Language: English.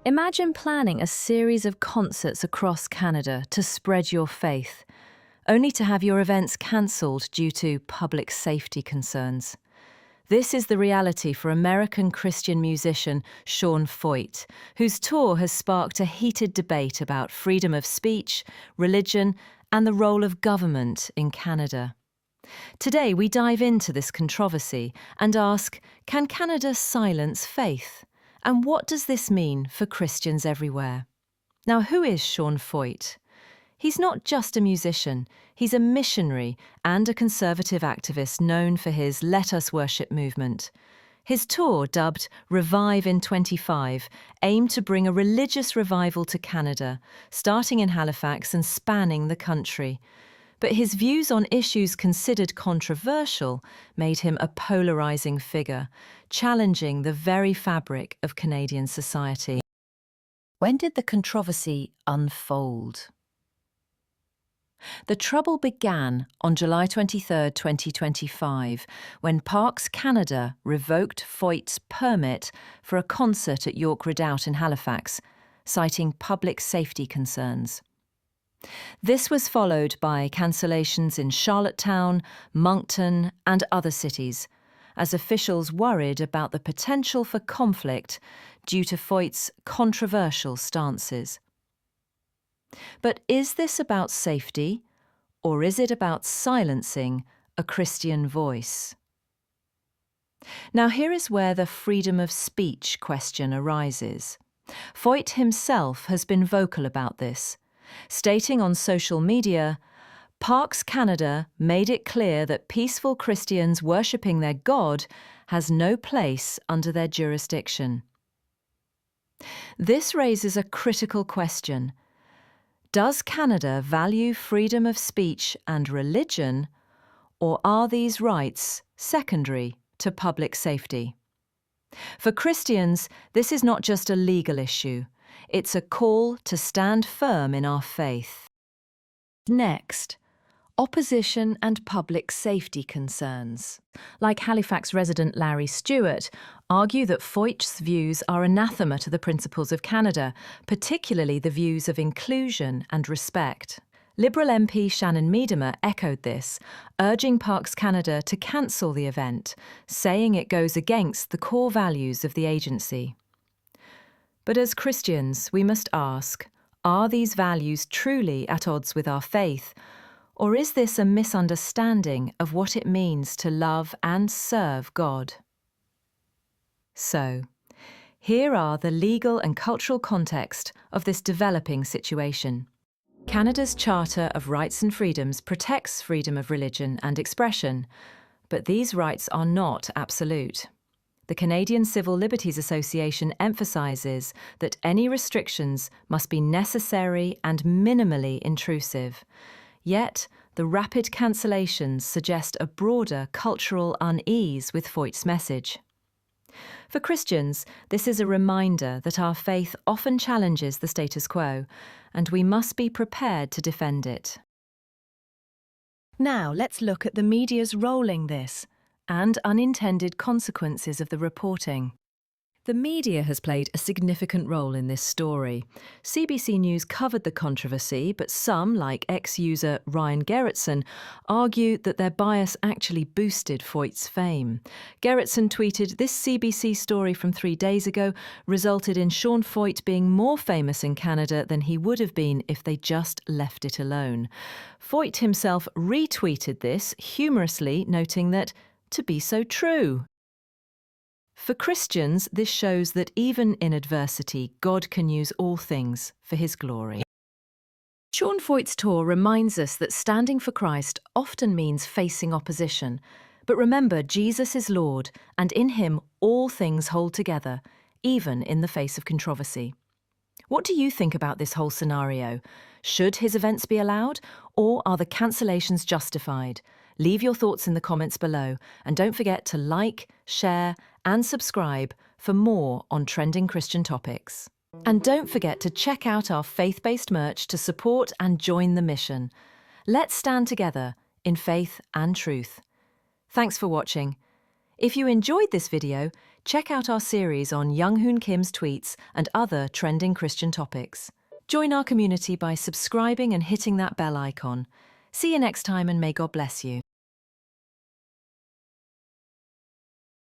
Imagine planning a series of concerts across Canada to spread your faith, only to have your events cancelled due to public safety concerns. This is the reality for American Christian musician Sean Feucht, whose tour has sparked a heated debate about freedom of speech, religion, and the role of government in Canada. Today we dive into this controversy and ask, can Canada silence faith? And what does this mean for Christians everywhere? Now, who is Sean Feucht? He's not just a musician, he's a missionary and a conservative activist known for his Let Us Worship movement. His tour, dubbed Revive in 25, aimed to bring a religious revival to Canada, starting in Halifax and spanning the country. But his views on issues considered controversial made him a polarising figure, challenging the very fabric of Canadian society. When did the controversy unfold? The trouble began on July 23, 2025, when Parks Canada revoked Feucht's permit for a concert at York Redoubt in Halifax, citing public safety concerns. This was followed by cancellations in Charlottetown, Moncton, and other cities, as officials worried about the potential for conflict due to Feucht's controversial stances. But is this about safety, or is it about silencing a Christian voice? Now here is where the freedom of speech question arises. Feucht himself has been vocal about this, stating on social media, Parks Canada made it clear that peaceful Christians worshipping their God has no place under their jurisdiction. This raises a critical question. Does Canada value freedom of speech and religion, or are these rights secondary to public safety? For Christians, this is not just a legal issue. It's a call to stand firm in our faith. Next, opposition and public safety concerns. Like Halifax resident Larry Stewart, argue that Feucht's views are anathema to the principles of Canada, particularly the views of inclusion and respect. Liberal MP Shannon Miedema echoed this, urging Parks Canada to cancel the event, saying it goes against the core values of the agency. But as Christians, we must ask, are these values truly at odds with our faith? Or is this a misunderstanding of what it means to love and serve God? So, here are the legal and cultural context of this developing situation. Canada's Charter of Rights and Freedoms protects freedom of religion and expression, but these rights are not absolute. The Canadian Civil Liberties Association emphasises that any restrictions must be necessary and minimally intrusive. Yet, the rapid cancellations suggest a broader cultural unease with Feucht's message. For Christians, this is a reminder that our faith often challenges the status quo, and we must be prepared to defend it. Now let's look at the media's role in this, and unintended consequences of the reporting. The media has played a significant role in this story. CBC News covered the controversy, but some, like ex-user Ryan Gerritsen, argue that their bias actually boosted Feucht's fame. Gerritsen tweeted, "This CBC story from 3 days ago resulted in Sean Feucht being more famous in Canada than he would have been if they just left it alone." Feucht himself retweeted this, humorously noting that, "to be so true." For Christians, this shows that even in adversity, God can use all things for his glory. Sean Feucht's tour reminds us that standing for Christ often means facing opposition. But remember, Jesus is Lord, and in him all things hold together, even in the face of controversy. What do you think about this whole scenario? Should his events be allowed, or are the cancellations justified? Leave your thoughts in the comments below, and don't forget to like, share, and subscribe for more on trending Christian topics. And don't forget to check out our faith-based merch to support and join the mission. Let's stand together in faith and truth. Thanks for watching. If you enjoyed this video, Check out our series on Young Hoon Kim's tweets and other trending Christian topics. Join our community by subscribing and hitting that bell icon. See you next time, and may God bless you.